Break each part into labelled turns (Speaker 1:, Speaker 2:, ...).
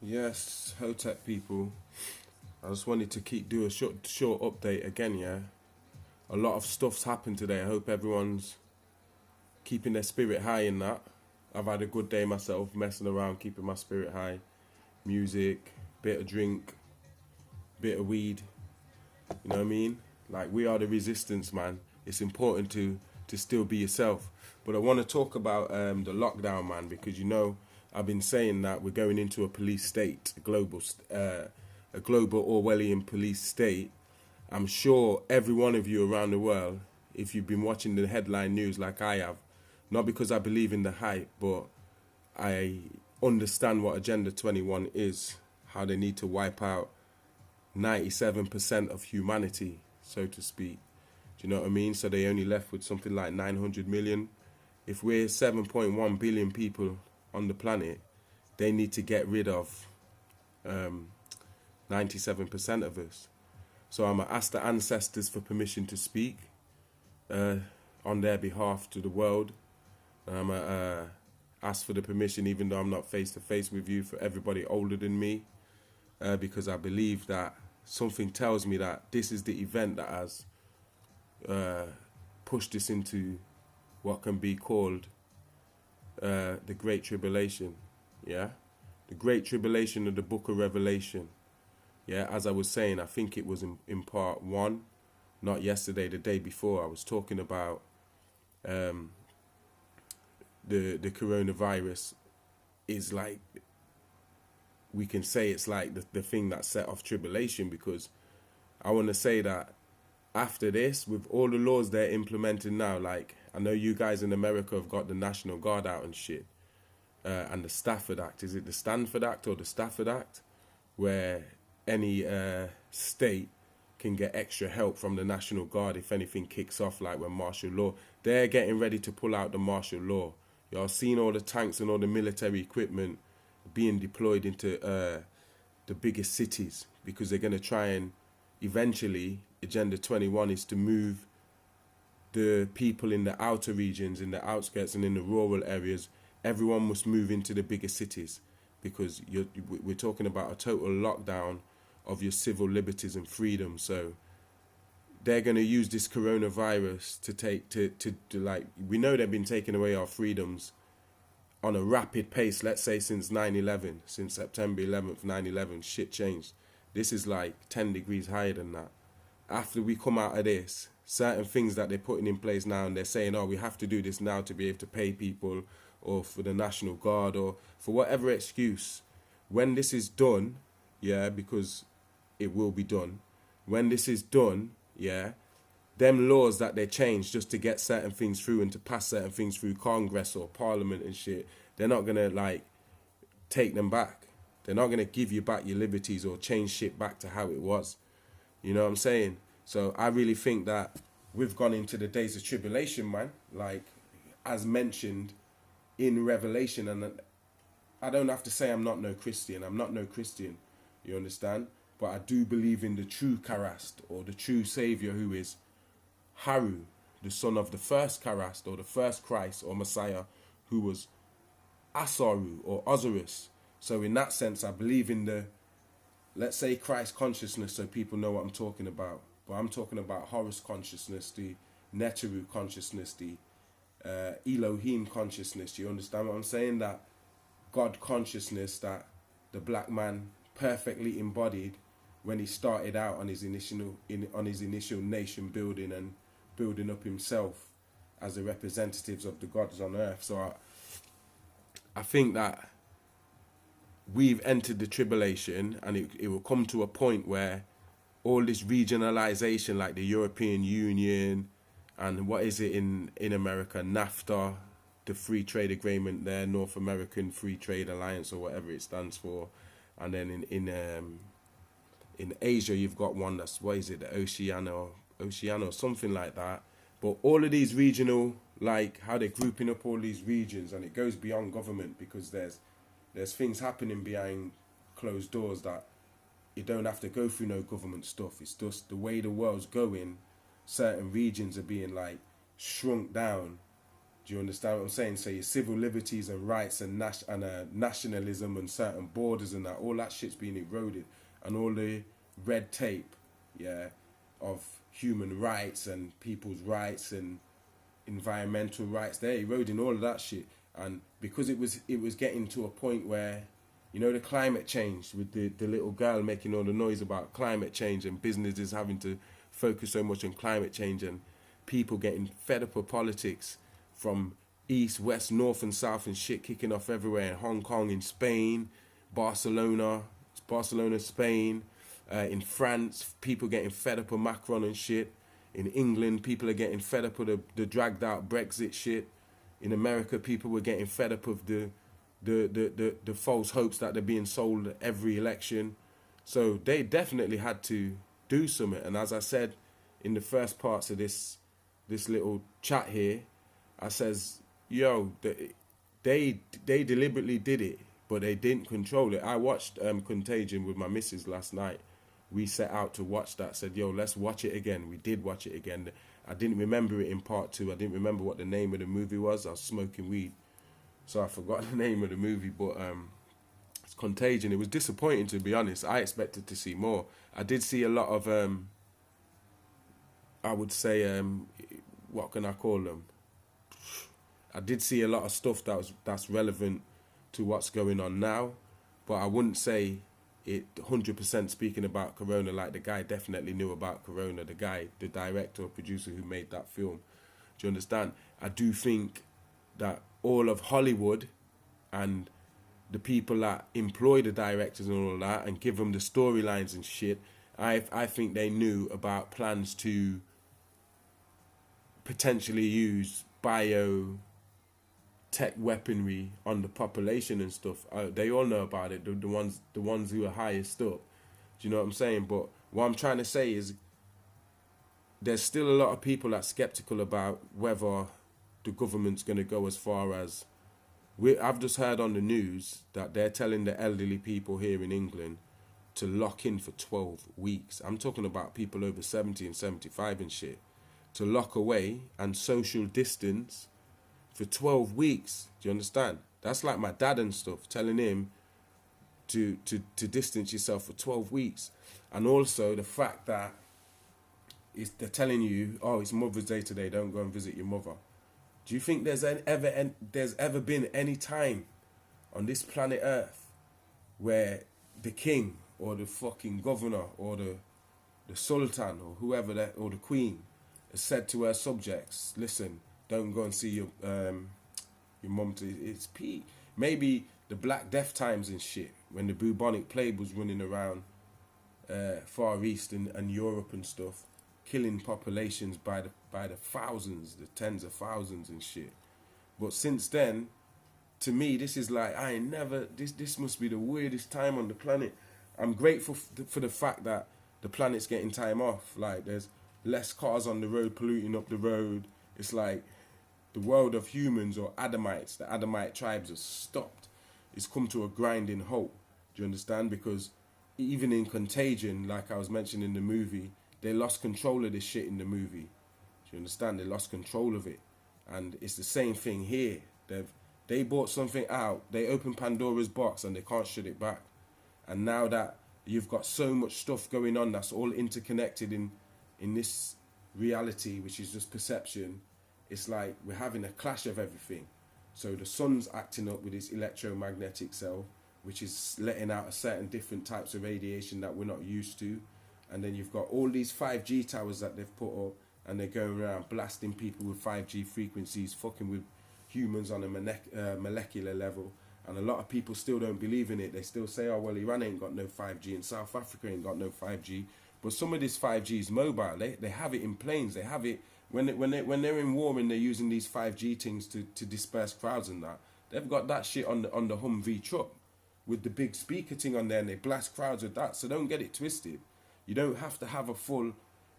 Speaker 1: Yes, Hotep people. I just wanted to do a short update again. Yeah, a lot of stuff's happened today. I hope everyone's keeping their spirit high in that. I've had a good day myself, messing around, keeping my spirit high. Music, bit of drink, bit of weed. You know what I mean? Like we are the resistance, man. It's important to still be yourself. But I want to talk about the lockdown, man, because I've been saying that we're going into a police state, a global Orwellian police state. I'm sure every one of you around the world, if you've been watching the headline news like I have, not because I believe in the hype, but I understand what Agenda 21 is, how they need to wipe out 97% of humanity, so to speak. Do you know what I mean? So they only left with something like 900 million. If we're 7.1 billion people on the planet, they need to get rid of 97% of us. So I'm going to ask the ancestors for permission to speak on their behalf to the world. I'm going to ask for the permission, even though I'm not face to face with you, for everybody older than me, because I believe that something tells me that this is the event that has pushed us into what can be called the Great Tribulation. Yeah, the Great Tribulation of the Book of Revelation. Yeah, as I was saying, I think it was in part one, not yesterday, the day before. I was talking about the coronavirus is like, we can say it's like the thing that set off tribulation, because I want to say that after this, with all the laws they're implementing now, like I know you guys in America have got the National Guard out and shit, and the Stafford Act. Is it the Stanford Act or the Stafford Act, where any state can get extra help from the National Guard if anything kicks off, like when martial law. They're getting ready to pull out the martial law. Y'all seen all the tanks and all the military equipment being deployed into the biggest cities, because they're going to try and eventually, Agenda 21 is to move the people in the outer regions, in the outskirts and in the rural areas. Everyone must move into the bigger cities, because we're talking about a total lockdown of your civil liberties and freedom. So they're going to use this coronavirus to take to like, we know they've been taking away our freedoms on a rapid pace. Let's say since 9/11, since September 11th, 9/11, shit changed. This is like 10 degrees higher than that. After we come out of this, certain things that they're putting in place now, and they're saying, oh, we have to do this now to be able to pay people, or for the National Guard, or for whatever excuse. When this is done, yeah, because it will be done. When this is done, yeah, them laws that they change just to get certain things through and to pass certain things through Congress or Parliament and shit, they're not going to like take them back. They're not going to give you back your liberties or change shit back to how it was. You know what I'm saying? So I really think that we've gone into the days of tribulation, man. Like, as mentioned in Revelation, and I don't have to say I'm not no Christian. I'm not no Christian. You understand? But I do believe in the true Karast, or the true Savior, who is Haru, the son of the first Karast, or the first Christ or Messiah, who was Asaru or Osiris. So in that sense, I believe in the, let's say, Christ consciousness, so people know what I'm talking about. But I'm talking about Horus consciousness, the Neteru consciousness, the Elohim consciousness. You understand what I'm saying? That God consciousness that the black man perfectly embodied when he started out on his initial nation building and building up himself as the representatives of the gods on earth. So I think that we've entered the tribulation, and it will come to a point where all this regionalization, like the European Union, and what is it in America, NAFTA, the free trade agreement there, North American Free Trade Alliance, or whatever it stands for. And then in Asia, you've got one that's, what is it, the Oceania, something like that. But all of these regional, like how they're grouping up all these regions, and it goes beyond government, because there's things happening behind closed doors that you don't have to go through no government stuff. It's just the way the world's going. Certain regions are being like shrunk down Do you understand what I'm saying? So your civil liberties and rights and nationalism and certain borders and that, all that shit's being eroded, and all the red tape, yeah, of human rights and people's rights and environmental rights, they're eroding all of that shit. And because it was getting to a point where, you know, the climate change with the little girl making all the noise about climate change and businesses having to focus so much on climate change and people getting fed up of politics from east, west, north and south and shit kicking off everywhere in Hong Kong, in Spain, Barcelona, Spain, in France, people getting fed up of Macron and shit. In England, people are getting fed up of the dragged out Brexit shit. In America, people were getting fed up of the false hopes that they're being sold at every election. So they definitely had to do something. And as I said in the first parts of this little chat here, I says, yo, they deliberately did it, but they didn't control it. I watched Contagion with my missus last night. We set out to watch that, said, yo, let's watch it again. We did watch it again. I didn't remember it in part 2. I didn't remember what the name of the movie was. I was smoking weed, so I forgot the name of the movie, but it's Contagion. It was disappointing, to be honest. I expected to see more. I did see a lot of, I would say, what can I call them? I did see a lot of stuff that's relevant to what's going on now, but I wouldn't say it 100% speaking about Corona. Like, the guy definitely knew about Corona, the director or producer who made that film. Do you understand? I do think that all of Hollywood and the people that employ the directors and all that and give them the storylines and shit, I think they knew about plans to potentially use biotech weaponry on the population and stuff. They all know about it. The ones who are highest up. Do you know what I'm saying? But what I'm trying to say is, there's still a lot of people that's skeptical about whether the government's going to go as far as. I've just heard on the news that they're telling the elderly people here in England to lock in for 12 weeks. I'm talking about people over 70 and 75 and shit. To lock away and social distance for 12 weeks. Do you understand? That's like my dad and stuff, telling him to distance yourself for 12 weeks. And also the fact that they're telling you, oh, it's Mother's Day today, don't go and visit your mother. Do you think there's ever been any time on this planet Earth where the king or the fucking governor or the sultan or whoever or the queen has said to her subjects, listen, don't go and see your mum. It's peak. Maybe the Black Death times and shit, when the bubonic plague was running around Far East and Europe and stuff, killing populations by the thousands, the tens of thousands and shit. But since then, to me, this is like, this must be the weirdest time on the planet. I'm grateful for the fact that the planet's getting time off. Like, there's less cars on the road polluting up the road. It's like the world of humans or Adamites, the Adamite tribes, has stopped. It's come to a grinding halt. Do you understand? Because even in Contagion, like I was mentioning in the movie, they lost control of this shit in the movie. Do you understand? They lost control of it. And it's the same thing here. They bought something out, they opened Pandora's box and they can't shut it back. And now that you've got so much stuff going on that's all interconnected in this reality, which is just perception, it's like we're having a clash of everything. So the sun's acting up with its electromagnetic cell, which is letting out a certain different types of radiation that we're not used to. And then you've got all these 5G towers that they've put up, and they're going around blasting people with 5G frequencies, fucking with humans on a molecular level. And a lot of people still don't believe in it. They still say, oh, well, Iran ain't got no 5G and South Africa ain't got no 5G. But some of this 5G is mobile. They have it in planes. They have it when they're in war and they're using these 5G things to disperse crowds and that. They've got that shit on the Humvee truck with the big speaker thing on there, and they blast crowds with that. So don't get it twisted. You don't have to have a full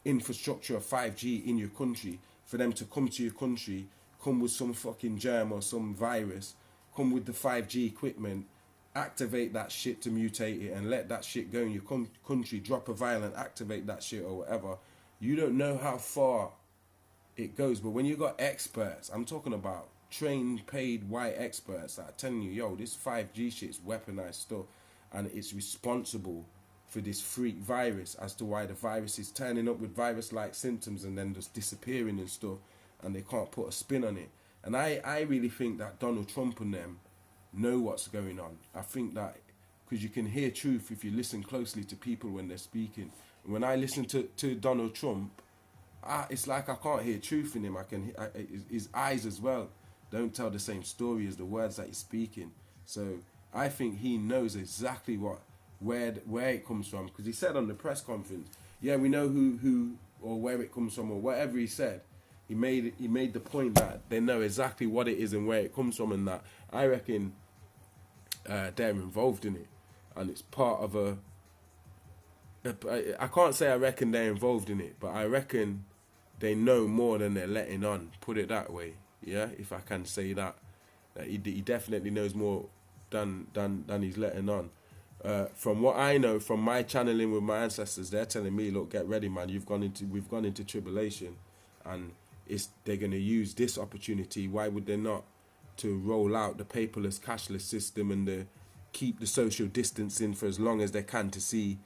Speaker 1: infrastructure of 5G in your country for them to come to your country, come with some fucking germ or some virus, come with the 5G equipment, activate that shit to mutate it and let that shit go in your country, drop a violent, activate that shit or whatever. You don't know how far it goes. But when you got experts, I'm talking about trained, paid white experts that are telling you, yo, this 5G shit's weaponized stuff, and it's responsible for this freak virus, as to why the virus is turning up with virus-like symptoms and then just disappearing and stuff, and they can't put a spin on it. And I really think that Donald Trump and them know what's going on. I think that because you can hear truth if you listen closely to people when they're speaking. And when I listen to Donald Trump, it's like I can't hear truth in him. His eyes as well don't tell the same story as the words that he's speaking. So I think he knows exactly where it comes from, because he said on the press conference, yeah, we know who or where it comes from, or whatever he said. He made the point that they know exactly what it is and where it comes from, and that I reckon they're involved in it, and it's part of I can't say I reckon they're involved in it, but I reckon they know more than they're letting on. Put it that way, yeah. If I can say that he definitely knows more than he's letting on. From what I know, from my channeling with my ancestors, they're telling me, look, get ready, man. We've gone into tribulation, and they're going to use this opportunity. Why would they not? To roll out the paperless, cashless system, and keep the social distancing for as long as they can, to see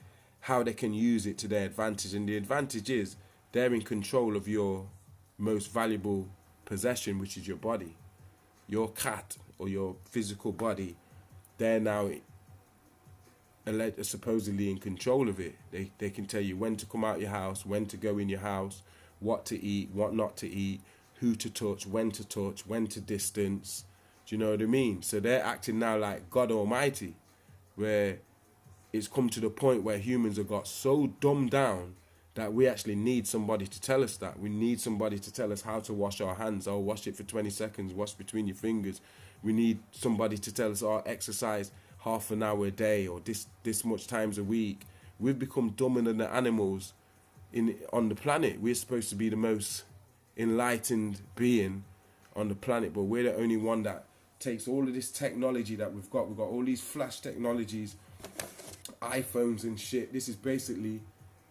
Speaker 1: how they can use it to their advantage. And the advantage is they're in control of your most valuable possession, which is your body, your cat or your physical body. They're now supposedly in control of it. They can tell you when to come out your house, when to go in your house, what to eat, what not to eat, who to touch, when to distance. Do you know what I mean? So they're acting now like God Almighty, where it's come to the point where humans have got so dumbed down that we actually need somebody to tell us that. We need somebody to tell us how to wash our hands. Oh, wash it for 20 seconds, wash between your fingers. We need somebody to tell us, oh, exercise half an hour a day, or this much times a week. We've become dumber than the animals on the planet. We're supposed to be the most enlightened being on the planet, but we're the only one that takes all of this technology that we've got. We've got all these flash technologies, iPhones and shit. This is basically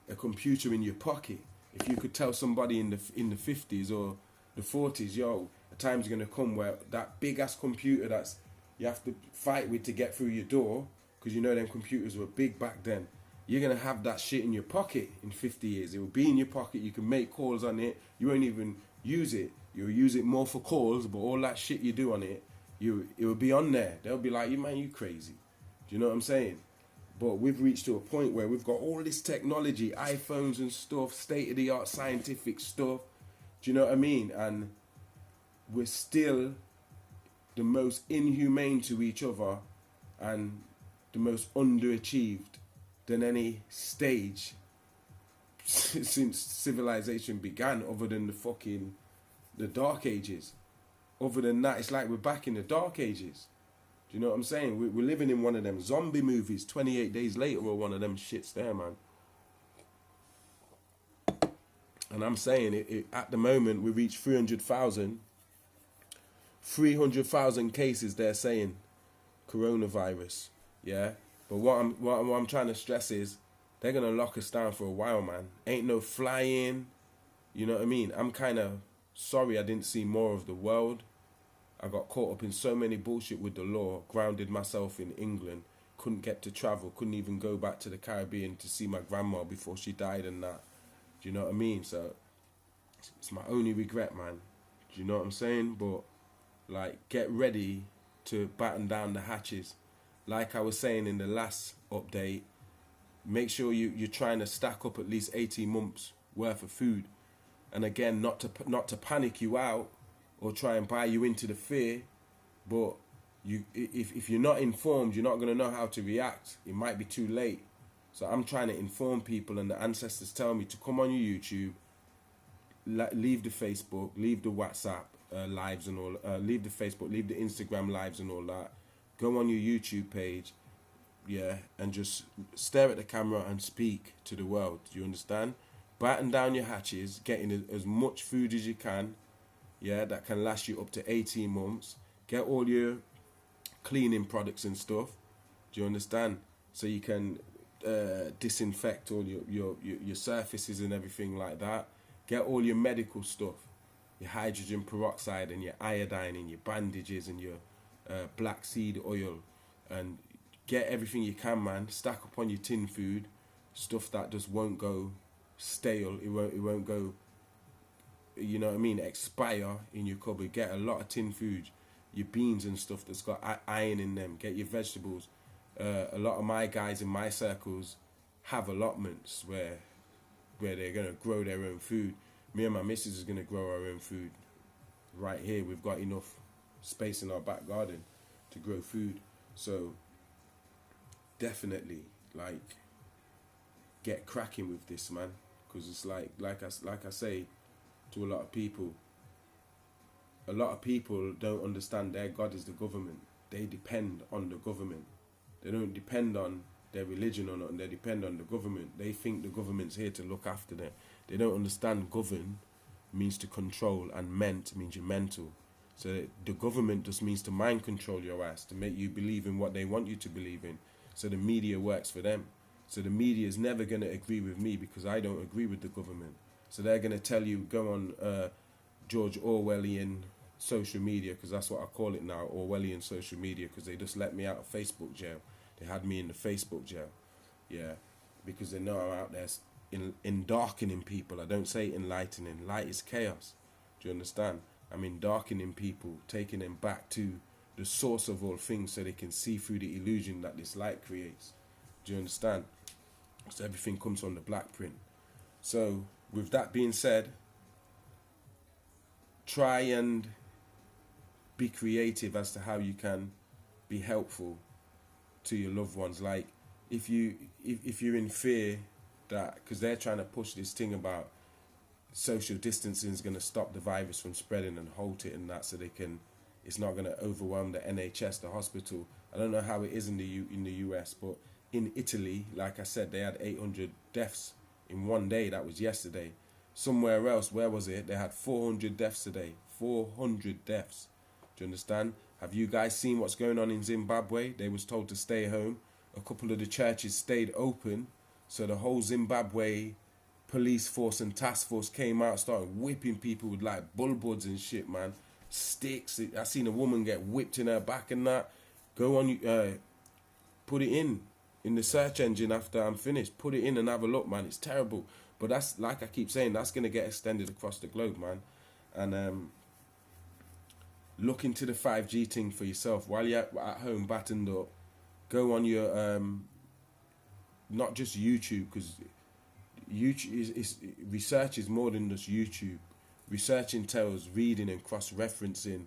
Speaker 1: a computer in your pocket. If you could tell somebody in the 50s or the 40s, yo, a time's gonna come where that big ass computer that's you have to fight with to get through your door, because you know them computers were big back then. You're going to have that shit in your pocket in 50 years. It will be in your pocket. You can make calls on it. You won't even use it. You'll use it more for calls, but all that shit you do on it, it will be on there. They'll be like, you crazy. Do you know what I'm saying? But we've reached to a point where we've got all this technology, iPhones and stuff, state-of-the-art scientific stuff. Do you know what I mean? And we're still the most inhumane to each other and the most underachieved than any stage since civilization began, other than the Dark Ages. Other than that, it's like we're back in the Dark Ages. Do you know what I'm saying? We're living in one of them zombie movies, 28 Days Later, or one of them shits there, man. And I'm saying, at the moment, we reach 300,000 cases, they're saying, coronavirus, yeah? But what I'm trying to stress is, they're going to lock us down for a while, man. Ain't no flying, you know what I mean? I'm kind of sorry I didn't see more of the world. I got caught up in so many bullshit with the law, grounded myself in England, couldn't get to travel, couldn't even go back to the Caribbean to see my grandma before she died and that. Do you know what I mean? So, it's my only regret, man. Do you know what I'm saying? But, like, get ready to batten down the hatches. Like I was saying in the last update, make sure you're trying to stack up at least 18 months worth of food. And again, not to panic you out or try and buy you into the fear, but if you're not informed, you're not going to know how to react. It might be too late. So I'm trying to inform people, and the ancestors tell me to come on your YouTube, leave the Facebook, leave the WhatsApp lives and all, leave the Facebook, leave the Instagram lives and all that. Go on your YouTube page, yeah, and just stare at the camera and speak to the world. Do you understand? Batten down your hatches, getting as much food as you can, yeah, that can last you up to 18 months. Get all your cleaning products and stuff. Do you understand? So you can disinfect all your surfaces and everything like that. Get all your medical stuff. your hydrogen peroxide and your iodine and your bandages and your black seed oil, and get everything you can, man. Stack up on your tin food, stuff that just won't go stale. It won't go, you know what I mean, expire in your cupboard. Get a lot of tin food, your beans and stuff that's got iron in them. Get your vegetables. A lot of my guys in my circles have allotments where they're gonna grow their own food. Me and my missus is gonna grow our own food right here. We've got enough space in our back garden to grow food. So definitely, like, get cracking with this, man, because it's like I say to a lot of people don't understand their God is the government. They depend on the government. They don't depend on their religion or not, and they depend on the government. They think the government's here to look after them. They don't understand govern means to control, and ment means you're mental. So the government just means to mind control your ass, to make you believe in what they want you to believe in. So the media works for them. So the media is never going to agree with me because I don't agree with the government. So they're going to tell you, go on George Orwellian social media, because that's what I call it now, Orwellian social media, because they just let me out of Facebook jail. They had me in the Facebook jail, yeah, because they know I'm out there in darkening people. I don't say enlightening. Light is chaos. Do you understand? I'm in darkening people, taking them back to the source of all things so they can see through the illusion that this light creates. Do you understand? So everything comes from the black print. So with that being said, try and be creative as to how you can be helpful to your loved ones. Like if you're in fear that, because they're trying to push this thing about social distancing is going to stop the virus from spreading and halt it and that, so they can, it's not going to overwhelm the NHS, the hospital. I don't know how it is in the US, but in Italy, like I said, they had 800 deaths in one day. That was yesterday. Somewhere else, where was it? They had 400 deaths today. 400 deaths. Do you understand? Have you guys seen what's going on in Zimbabwe? They was told to stay home. A couple of the churches stayed open, so the whole Zimbabwe police force and task force came out, started whipping people with like bullbuds and shit, man. Sticks. I seen a woman get whipped in her back and that. Go on, put it in the search engine after I'm finished. Put it in and have a look, man. It's terrible. But that's, like I keep saying, that's going to get extended across the globe, man. And look into the 5G thing for yourself. While you're at home battened up, go on your, not just YouTube, because YouTube is research is more than just YouTube. Research entails reading and cross-referencing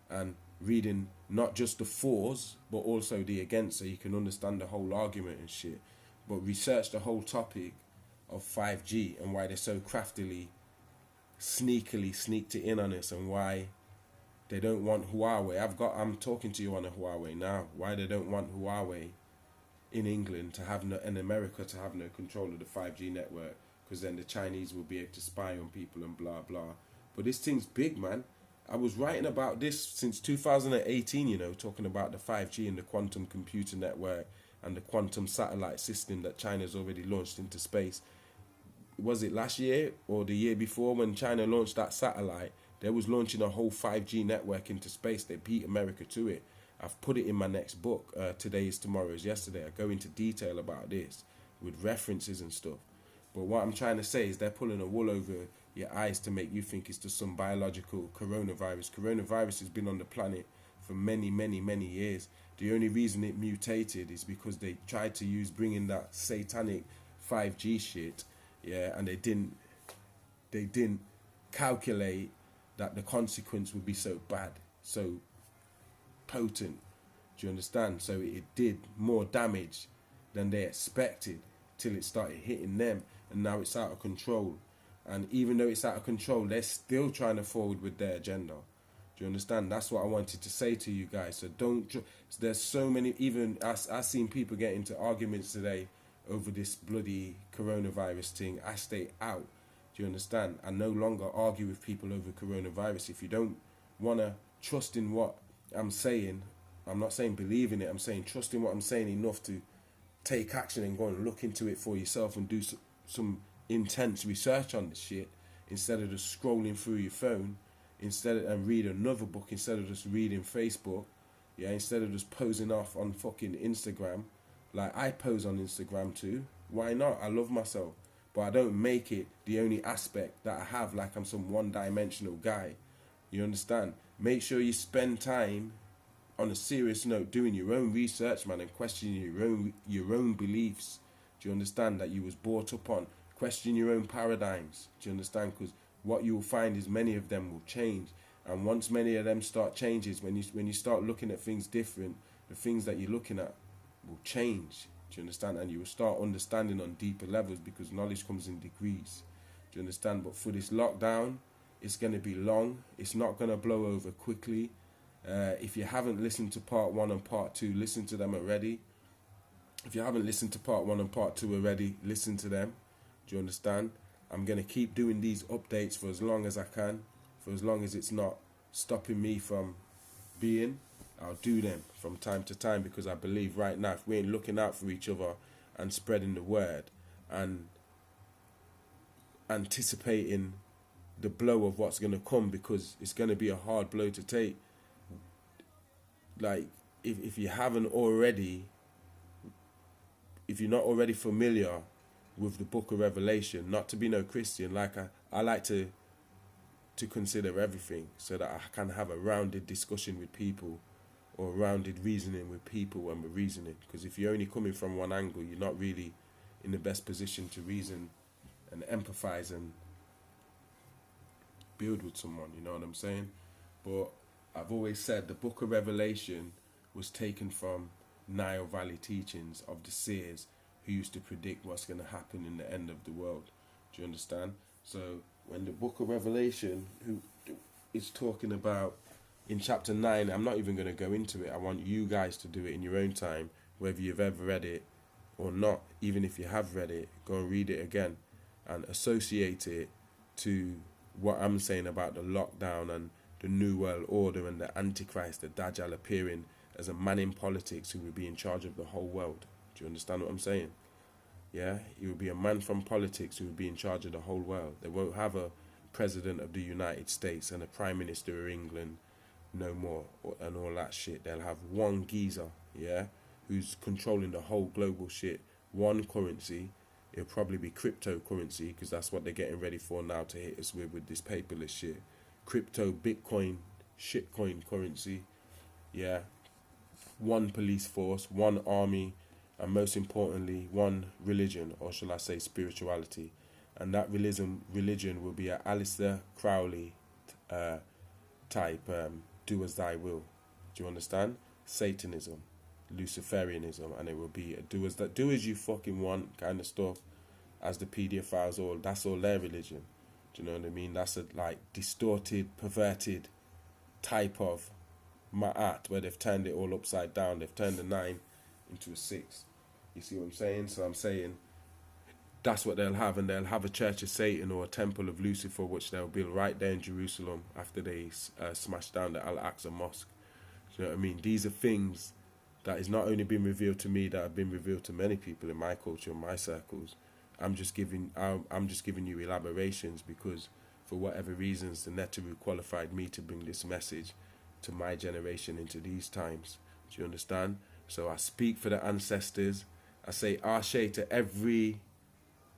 Speaker 1: and reading not just the fors but also the against, so you can understand the whole argument and shit. But research the whole topic of 5G and why they so craftily, sneakily sneaked it in on us, and why they don't want Huawei. I'm talking to you on a Huawei now. Why they don't want Huawei in England to have no, in America to have no control of the 5G network, because then the Chinese will be able to spy on people and blah blah. But this thing's big, man. I was writing about this since 2018, you know, talking about the 5G and the quantum computer network and the quantum satellite system that China's already launched into space. Was it last year or the year before when China launched that satellite? They was launching a whole 5G network into space. They beat America to it. I've put it in my next book, Today is Tomorrow is Yesterday. I go into detail about this with references and stuff. But what I'm trying to say is they're pulling a wool over your eyes to make you think it's just some biological coronavirus. Coronavirus has been on the planet for many, many, many years. The only reason it mutated is because they tried to bringing that satanic 5G shit, yeah, and they didn't calculate that the consequence would be so bad, so potent. Do you understand? So it did more damage than they expected till it started hitting them, and now it's out of control. And even though it's out of control, they're still trying to forward with their agenda. Do you understand? That's what I wanted to say to you guys. So don't. There's so many. Even I've seen people get into arguments today over this bloody coronavirus thing. I stay out. Do you understand? I no longer argue with people over coronavirus. If you don't want to trust in what I'm saying, I'm not saying believe in it, I'm saying trust in what I'm saying enough to take action and go and look into it for yourself and do some intense research on this shit, instead of just scrolling through your phone and read another book instead of just reading Facebook. Yeah, instead of just posing off on fucking Instagram. Like, I pose on Instagram too. Why not? I love myself. But I don't make it the only aspect that I have, like I'm some one-dimensional guy. You understand? Make sure you spend time on a serious note doing your own research, man, and questioning your own beliefs. Do you understand? That you was brought up on. Question your own paradigms. Do you understand? Because what you will find is many of them will change. And once many of them start changes, when you start looking at things different, the things that you're looking at will change. Do you understand? And you will start understanding on deeper levels, because knowledge comes in degrees. Do you understand? But for this lockdown, it's going to be long. It's not going to blow over quickly. If you haven't listened to part 1 and part 2, listen to them already. If you haven't listened to part 1 and part 2 already, listen to them. Do you understand? I'm going to keep doing these updates for as long as I can. For as long as it's not stopping me from being, I'll do them from time to time, because I believe right now, if we ain't looking out for each other and spreading the word and anticipating the blow of what's going to come, because it's going to be a hard blow to take. Like, if you haven't already, if you're not already familiar with the book of Revelation, not to be no Christian, like I like to consider everything, so that I can have a rounded discussion with people, or rounded reasoning with people when we're reasoning. Because if you're only coming from one angle, you're not really in the best position to reason and empathize and build with someone, you know what I'm saying? But I've always said the book of Revelation was taken from Nile Valley teachings of the seers who used to predict what's going to happen in the end of the world. Do you understand? So when the book of Revelation, who is talking about in chapter 9, I'm not even going to go into it. I want you guys to do it in your own time, whether you've ever read it or not. Even if you have read it, go and read it again and associate it to what I'm saying about the lockdown and the New World Order and the Antichrist, the Dajjal, appearing as a man in politics who will be in charge of the whole world. Do you understand what I'm saying? Yeah, he will be a man from politics who will be in charge of the whole world. They won't have a president of the United States and a prime minister of England no more, and all that shit. They'll have one geezer, yeah, who's controlling the whole global shit. One currency. It'll probably be cryptocurrency, because that's what they're getting ready for now to hit us with this paperless shit. Crypto, Bitcoin, shitcoin currency, yeah. One police force, one army, and most importantly, one religion, or shall I say spirituality. And that religion will be a Aleister Crowley type, do as thy will. Do you understand? Satanism, Luciferianism, and it will be a do as you fucking want kind of stuff, as the pedophiles, that's all their religion. Do you know what I mean? That's a like distorted, perverted type of ma'at, where they've turned it all upside down. They've turned a 9 into a 6. You see what I'm saying? So I'm saying that's what they'll have, and they'll have a Church of Satan or a Temple of Lucifer, which they'll build right there in Jerusalem after they smash down the Al-Aqsa Mosque. Do you know what I mean? These are things that is not only been revealed to me, that have been revealed to many people in my culture, in my circles. I'm just giving you elaborations, because for whatever reasons the Neteru qualified me to bring this message to my generation into these times. Do you understand? So I speak for the ancestors. I say Ashe to every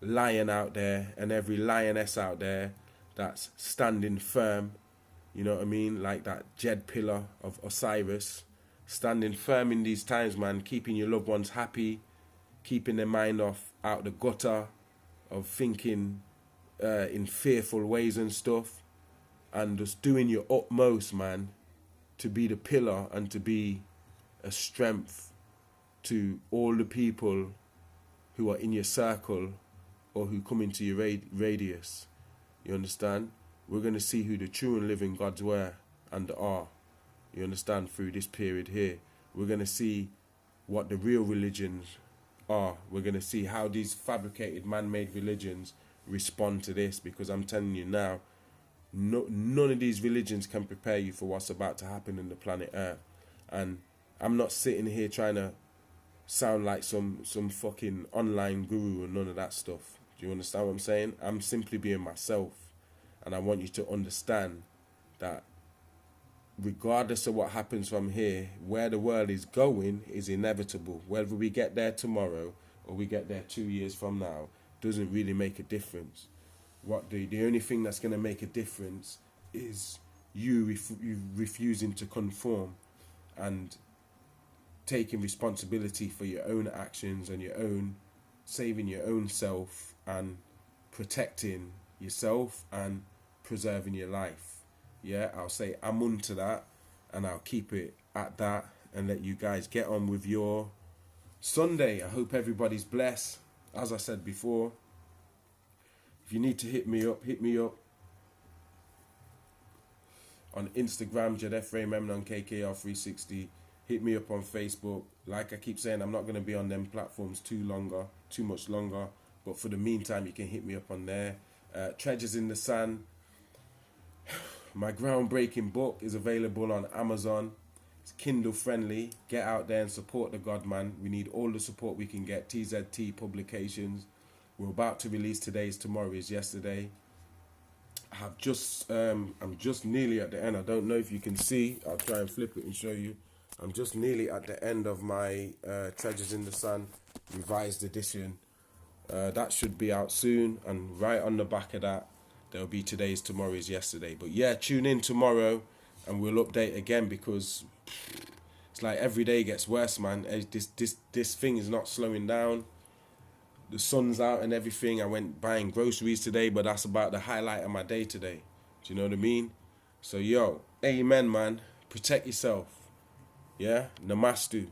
Speaker 1: lion out there and every lioness out there that's standing firm. You know what I mean? Like that Djed pillar of Osiris, standing firm in these times, man, keeping your loved ones happy, keeping their mind out the gutter of thinking in fearful ways and stuff, and just doing your utmost, man, to be the pillar and to be a strength to all the people who are in your circle or who come into your radius. You understand? We're going to see who the true and living gods were and are. You understand? Through this period here, we're going to see what the real religions are. We're going to see how these fabricated man-made religions respond to this, because I'm telling you now, none of these religions can prepare you for what's about to happen in the planet Earth. And I'm not sitting here trying to sound like some fucking online guru or none of that stuff. Do you understand what I'm saying? I'm simply being myself, and I want you to understand that regardless of what happens from here, where the world is going is inevitable. Whether we get there tomorrow or we get there 2 years from now doesn't really make a difference. What the only thing that's going to make a difference is you refusing to conform and taking responsibility for your own actions and your own saving your own self and protecting yourself and preserving your life. Yeah, I'll say amun to that, and I'll keep it at that and let you guys get on with your Sunday. I hope everybody's blessed. As I said before, if you need to hit me up on Instagram, Djedefre Memnon KKR360. Hit me up on Facebook. Like I keep saying, I'm not going to be on them platforms too much longer. But for the meantime, you can hit me up on there. Treasures in the Sand. My groundbreaking book is available on Amazon. It's Kindle friendly. Get out there and support the God man. We need all the support we can get. TZT Publications. We're about to release today's, tomorrow is yesterday. I'm just nearly at the end. I don't know if you can see. I'll try and flip it and show you. I'm just nearly at the end of my Treasures in the Sun revised edition. That should be out soon, and right on the back of that there'll be today's, tomorrow is yesterday. But yeah, tune in tomorrow and we'll update again, because it's like every day gets worse, man. This thing is not slowing down. The sun's out and everything. I went buying groceries today, but that's about the highlight of my day today. Do you know what I mean? So yo, amen, man. Protect yourself. Yeah, namastu.